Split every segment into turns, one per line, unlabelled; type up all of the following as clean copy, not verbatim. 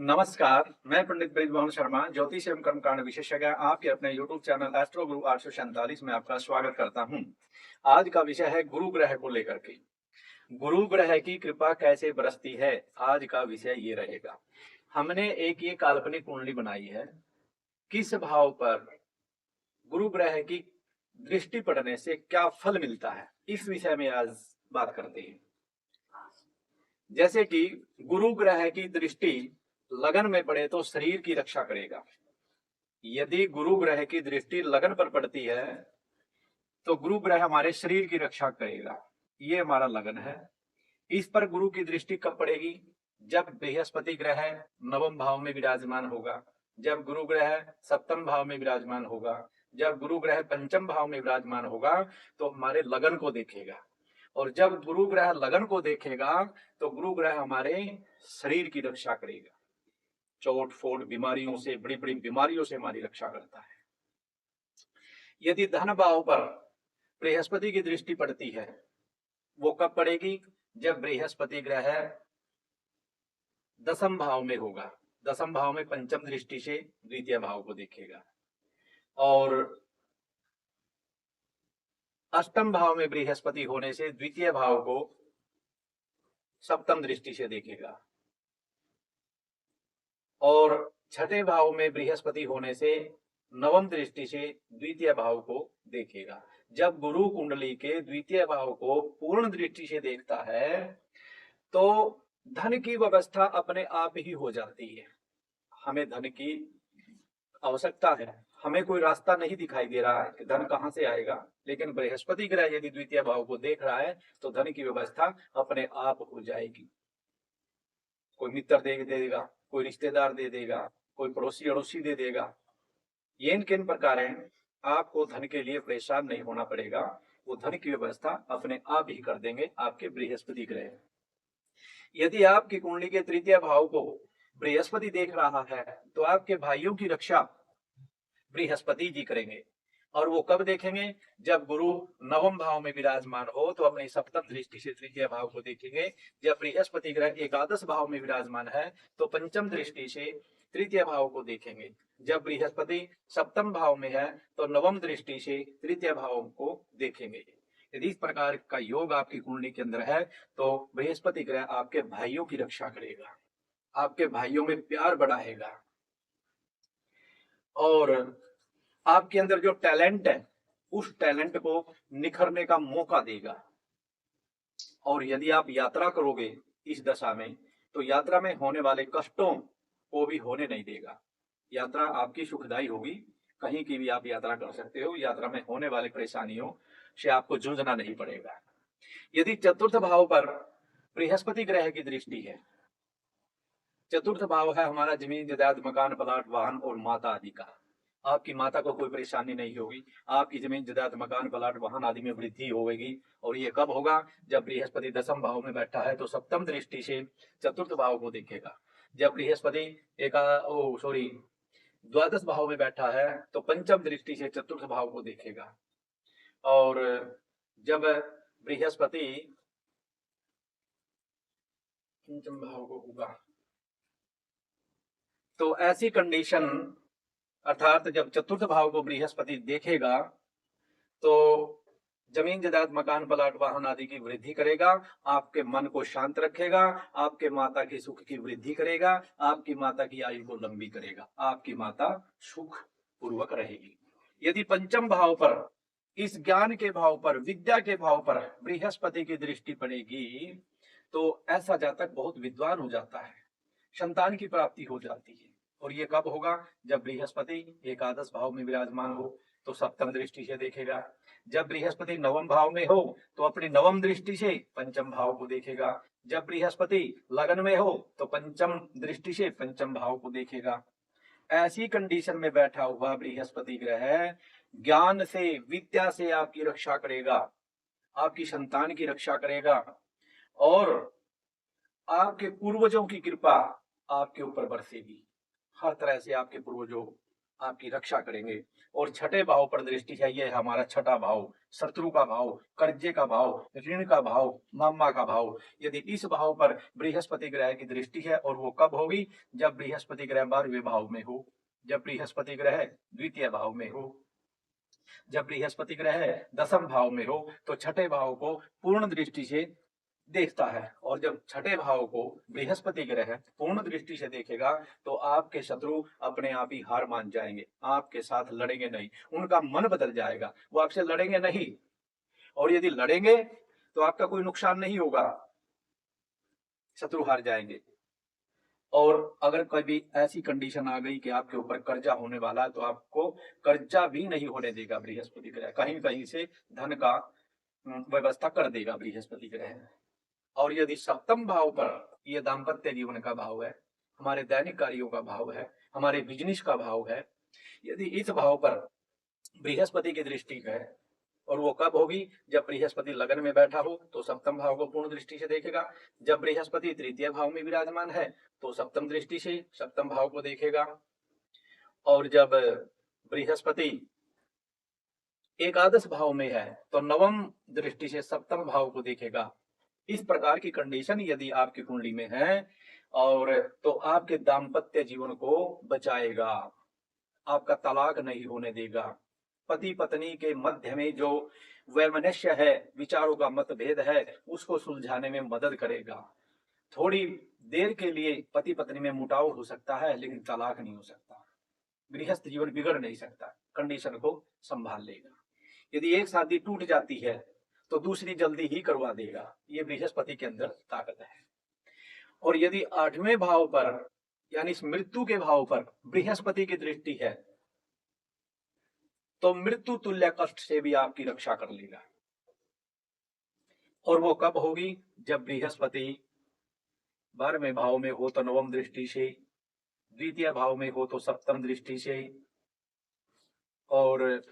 नमस्कार, मैं पंडित ब्रिजमोहन शर्मा, ज्योतिष एवं कर्मकांड विशेषज्ञ आपके अपने यूट्यूब चैनल एस्ट्रो गुरु 847 में आपका स्वागत करता हूं। आज का विषय है गुरु ग्रह को लेकर के। गुरु ग्रह की कृपा कैसे बरसती है, आज का विषय ये रहेगा। हमने एक ये काल्पनिक कुंडली बनाई है, किस भाव पर गुरु ग्रह की दृष्टि पड़ने से क्या फल मिलता है, इस विषय में आज बात करते हैं। जैसे कि गुरु ग्रह की दृष्टि लगन में पड़े तो शरीर की रक्षा करेगा। यदि गुरु ग्रह की दृष्टि लगन पर पड़ती है तो गुरु ग्रह हमारे शरीर की रक्षा करेगा। ये हमारा लगन है। इस पर गुरु की दृष्टि कब पड़ेगी? जब बृहस्पति ग्रह नवम भाव में विराजमान होगा, जब गुरु ग्रह सप्तम भाव में विराजमान होगा, जब गुरु ग्रह पंचम भाव में विराजमान होगा तो हमारे लगन को देखेगा। और जब गुरु ग्रह लगन को देखेगा तो गुरु ग्रह हमारे शरीर की रक्षा करेगा। चोट फोट बीमारियों से, बड़ी बड़ी बीमारियों से हमारी रक्षा करता है। यदि धन भाव पर बृहस्पति की दृष्टि पड़ती है, वो कब पड़ेगी? जब बृहस्पति ग्रह दसम भाव में होगा। दसम भाव में पंचम दृष्टि से द्वितीय भाव को देखेगा और अष्टम भाव में बृहस्पति होने से द्वितीय भाव को सप्तम दृष्टि से देखेगा और छठे भाव में बृहस्पति होने से नवम दृष्टि से द्वितीय भाव को देखेगा। जब गुरु कुंडली के द्वितीय भाव को पूर्ण दृष्टि से देखता है तो धन की व्यवस्था अपने आप ही हो जाती है। हमें धन की आवश्यकता है, हमें कोई रास्ता नहीं दिखाई दे रहा है कि धन कहां से आएगा, लेकिन बृहस्पति ग्रह यदि द्वितीय भाव को देख रहा है तो धन की व्यवस्था अपने आप हो जाएगी। कोई मित्र दे देगा, कोई रिश्तेदार दे देगा, कोई पड़ोसी अड़ोसी दे देगा। ये किन प्रकार आपको धन के लिए परेशान नहीं होना पड़ेगा, वो धन की व्यवस्था अपने आप ही कर देंगे आपके बृहस्पति ग्रह। यदि आपकी कुंडली के तृतीय भाव को बृहस्पति देख रहा है तो आपके भाइयों की रक्षा बृहस्पति जी करेंगे। और वो कब देखेंगे? जब गुरु नवम भाव में विराजमान हो तो अपनी सप्तम दृष्टि से तृतीय भाव को देखेंगे। जब बृहस्पति ग्रह एकादश भाव में विराजमान है तो पंचम दृष्टि से तृतीय भाव को देखेंगे। जब बृहस्पति सप्तम भाव में है तो नवम दृष्टि से तृतीय भाव को देखेंगे। यदि इस प्रकार का योग आपकी कुंडली के अंदर है तो बृहस्पति ग्रह आपके भाइयों की रक्षा करेगा, आपके भाइयों में प्यार बढ़ाएगा और आपके अंदर जो टैलेंट है उस टैलेंट को निखरने का मौका देगा। और यदि आप यात्रा करोगे इस दशा में तो यात्रा में होने वाले कष्टों को भी होने नहीं देगा। यात्रा आपकी सुखदायी होगी, कहीं की भी आप यात्रा कर सकते हो। यात्रा में होने वाली परेशानियों से आपको जूझना नहीं पड़ेगा। यदि चतुर्थ भाव पर बृहस्पति ग्रह की दृष्टि है, चतुर्थ भाव है हमारा जमीन जायदाद मकान प्लाट वाहन और माता आदि का। आपकी माता को कोई परेशानी नहीं होगी, आपकी जमीन जायदाद मकान प्लाट वाहन आदि में वृद्धि होगी। और ये कब होगा? जब बृहस्पति दसम भाव में बैठा है तो सप्तम दृष्टि से चतुर्थ भाव को देखेगा। जब बृहस्पति द्वादश भाव में बैठा है तो पंचम दृष्टि से चतुर्थ भाव को देखेगा। और जब बृहस्पति पंचम भाव को होगा तो ऐसी कंडीशन, अर्थात जब चतुर्थ भाव को बृहस्पति देखेगा तो जमीन जायदाद मकान प्लाट वाहन आदि की वृद्धि करेगा, आपके मन को शांत रखेगा, आपके माता के सुख की वृद्धि करेगा, आपकी माता की आयु को लंबी करेगा, आपकी माता सुख पूर्वक रहेगी। यदि पंचम भाव पर, इस ज्ञान के भाव पर, विद्या के भाव पर बृहस्पति की दृष्टि पड़ेगी तो ऐसा जातक बहुत विद्वान हो जाता है, संतान की प्राप्ति हो जाती है। और ये कब होगा? जब बृहस्पति एकादश भाव में विराजमान हो तो सप्तम दृष्टि से देखेगा। जब बृहस्पति नवम भाव में हो तो अपनी नवम दृष्टि से पंचम भाव को देखेगा। जब बृहस्पति लगन में हो तो पंचम दृष्टि से पंचम भाव को देखेगा। ऐसी कंडीशन में बैठा हुआ बृहस्पति ग्रह ज्ञान से, विद्या से आपकी रक्षा करेगा, आपकी संतान की रक्षा करेगा और आपके पूर्वजों की कृपा आपके ऊपर बरसेगी। हर तरह से आपके पूर्वजों आपकी रक्षा करेंगे। और छठे भाव पर दृष्टि है, ये हमारा छठा भाव, शत्रु का भाव, कर्जे का भाव, ऋण का भाव, मामा का भाव। यदि इस भाव पर बृहस्पति ग्रह की दृष्टि है, और वो कब होगी, जब बृहस्पति ग्रह 12वें भाव में हो, जब बृहस्पति ग्रह द्वितीय भाव में हो, जब बृहस्पति ग्रह 10वें भाव में हो, तो छठे भाव को पूर्ण दृष्टि से देखता है। और जब छठे भाव को बृहस्पति ग्रह पूर्ण दृष्टि से देखेगा, तो आपके शत्रु अपने आप ही हार मान जाएंगे, आपके साथ लड़ेंगे नहीं, उनका मन बदल जाएगा, वो आपसे लड़ेंगे नहीं। और यदि लड़ेंगे तो आपका कोई नुकसान नहीं होगा, शत्रु हार जाएंगे। और अगर कभी ऐसी कंडीशन आ गई कि आपके ऊपर कर्जा होने वाला है, तो आपको कर्जा भी नहीं होने देगा बृहस्पति ग्रह, कहीं कहीं से धन का व्यवस्था कर देगा बृहस्पति ग्रह। और यदि सप्तम भाव पर, यह दाम्पत्य जीवन का भाव है, हमारे दैनिक कार्यों का भाव है, हमारे बिजनेस का भाव है, यदि इस भाव पर बृहस्पति की दृष्टि है, और वो कब होगी, जब बृहस्पति लगन में बैठा हो तो सप्तम भाव को पूर्ण दृष्टि से देखेगा। जब बृहस्पति तृतीय भाव में विराजमान है तो सप्तम दृष्टि से सप्तम भाव को देखेगा। और जब बृहस्पति एकादश भाव में है तो नवम दृष्टि से सप्तम भाव को देखेगा। इस प्रकार की कंडीशन यदि आपकी कुंडली में है, और तो आपके दाम्पत्य जीवन को बचाएगा, आपका तलाक नहीं होने देगा, पति पत्नी के मध्य में जो वैमनस्य है, विचारों का मतभेद है, उसको सुलझाने में मदद करेगा। थोड़ी देर के लिए पति पत्नी में मुटाव हो सकता है, लेकिन तलाक नहीं हो सकता, गृहस्थ जीवन बिगड़ नहीं सकता, कंडीशन को संभाल लेगा। यदि एक शादी टूट जाती है तो दूसरी जल्दी ही करवा देगा, ये बृहस्पति के अंदर ताकत है। और यदि 8वें भाव पर, यानी मृत्यु के भाव पर बृहस्पति की दृष्टि है, तो मृत्यु तुल्य कष्ट से भी आपकी रक्षा कर लेगा। और वो कब होगी, जब बृहस्पति 12वें भाव में हो तो नवम दृष्टि से, द्वितीय भाव में हो तो सप्तम दृष्टि से, और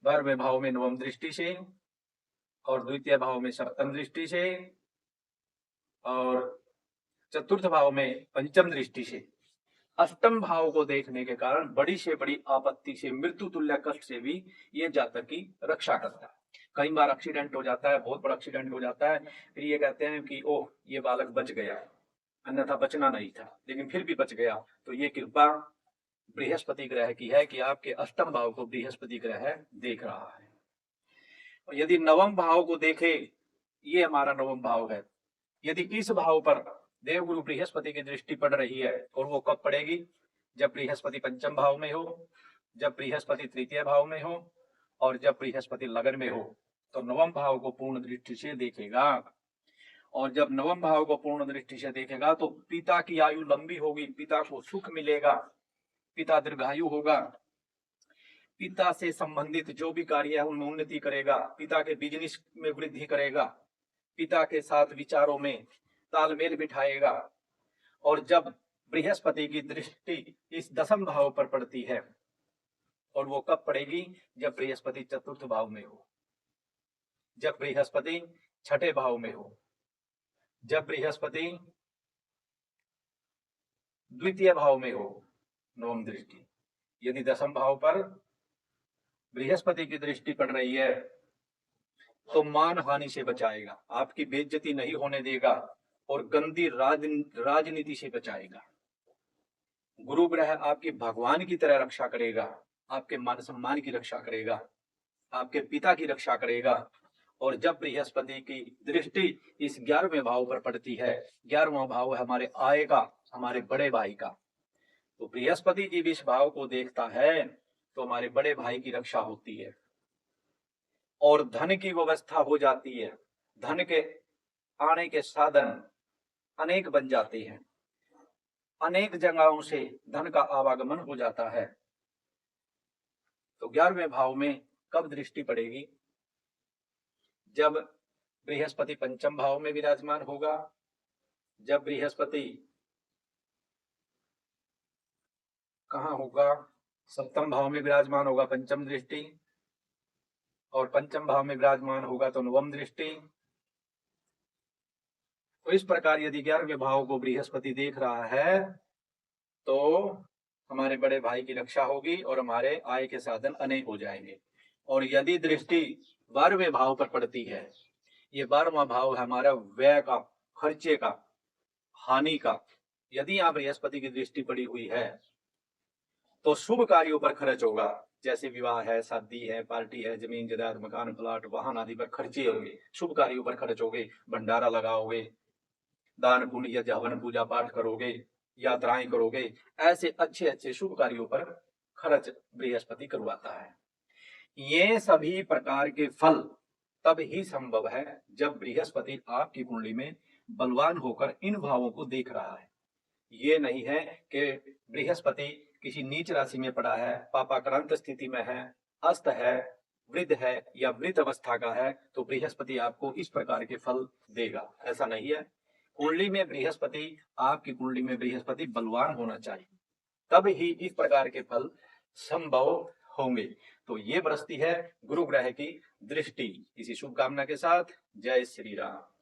12वें भाव में नवम दृष्टि से, और द्वितीय भाव में सप्तम दृष्टि से, और चतुर्थ भाव में पंचम दृष्टि से। अष्टम भाव को देखने के कारण बड़ी से बड़ी आपत्ति से, मृत्यु तुल्य कष्ट से भी ये जातक की रक्षा करता है। कई बार एक्सीडेंट हो जाता है, बहुत बड़ा एक्सीडेंट हो जाता है, फिर ये कहते हैं कि ओह ये बालक बच गया, अन्यथा बचना नहीं था, लेकिन फिर भी बच गया। तो ये कृपा बृहस्पति ग्रह की है कि आपके अष्टम भाव को बृहस्पति ग्रह देख रहा है। और यदि नवम भाव को देखे, ये हमारा नवम भाव है, यदि इस भाव पर देवगुरु बृहस्पति की दृष्टि पड़ रही है, और वो कब पड़ेगी, जब बृहस्पति पंचम भाव में हो, जब बृहस्पति तृतीय भाव में हो, और जब बृहस्पति लगन में हो, तो नवम भाव को पूर्ण दृष्टि से देखेगा। और जब नवम भाव को पूर्ण दृष्टि से देखेगा तो पिता की आयु लंबी होगी, पिता को सुख मिलेगा, पिता दीर्घायु होगा, पिता से संबंधित जो भी कार्य है उनमें उन्नति करेगा, पिता के बिजनेस में वृद्धि करेगा, पिता के साथ विचारों में तालमेल बिठाएगा। और जब बृहस्पति की दृष्टि इस 10वें भाव पर पड़ती है, और वो कब पड़ेगी, जब बृहस्पति चतुर्थ भाव में हो, जब बृहस्पति छठे भाव में हो, जब बृहस्पति द्वितीय भाव में हो, नवम दृष्टि। यदि 10वें भाव पर बृहस्पति की दृष्टि पड़ रही है तो मान हानि से बचाएगा, आपकी बेइज्जती नहीं होने देगा, और गंदी राजनीति से बचाएगा। गुरु ग्रह आपकी भगवान की तरह रक्षा करेगा, आपके मान सम्मान की रक्षा करेगा, आपके पिता की रक्षा करेगा। और जब बृहस्पति की दृष्टि इस 11वें भाव पर पड़ती है, 11वां भाव है हमारे आय का, हमारे बड़े भाई का, तो बृहस्पति जी भी इस भाव को देखता है तो हमारे बड़े भाई की रक्षा होती है, और धन की व्यवस्था हो जाती है, धन के आने के साधन अनेक बन जाते हैं, अनेक जगहों से धन का आवागमन हो जाता है। तो 11वें भाव में कब दृष्टि पड़ेगी, जब बृहस्पति पंचम भाव में विराजमान होगा, जब बृहस्पति कहाँ होगा, सप्तम भाव में विराजमान होगा, पंचम दृष्टि, और पंचम भाव में विराजमान होगा तो नवम दृष्टि। तो इस प्रकार यदि 11वें भाव को बृहस्पति देख रहा है तो हमारे बड़े भाई की रक्षा होगी और हमारे आय के साधन अनेक हो जाएंगे। और यदि दृष्टि 12वें भाव पर पड़ती है, ये 12वां भाव है हमारा व्यय का, खर्चे का, हानि का। यदि यहाँ बृहस्पति की दृष्टि पड़ी हुई है तो शुभ कार्यों पर खर्च होगा, जैसे विवाह है, शादी है, पार्टी है, जमीन जायदाद, मकान, प्लाट, वाहन आदि पर खर्चे होंगे, शुभ कार्यों पर खर्च होंगे, भंडारा लगाओगे, दान पुण्य या हवन पूजा पाठ करोगे, यात्राएं करोगे, ऐसे अच्छे अच्छे शुभ कार्यों पर खर्च बृहस्पति करवाता है। ये सभी प्रकार के फल तब ही संभव है जब बृहस्पति आपकी कुंडली में बलवान होकर इन भावों को देख रहा है। ये नहीं है कि बृहस्पति किसी नीच राशि में पड़ा है, पापाक्रांत स्थिति में है, अस्त है, वृद्ध है या वृद्ध अवस्था का है तो बृहस्पति आपको इस प्रकार के फल देगा, ऐसा नहीं है। कुंडली में बृहस्पति, आपकी कुंडली में बृहस्पति बलवान होना चाहिए, तब ही इस प्रकार के फल संभव होंगे। तो ये बरसती है गुरु ग्रह की दृष्टि। इसी शुभकामना के साथ जय श्री राम।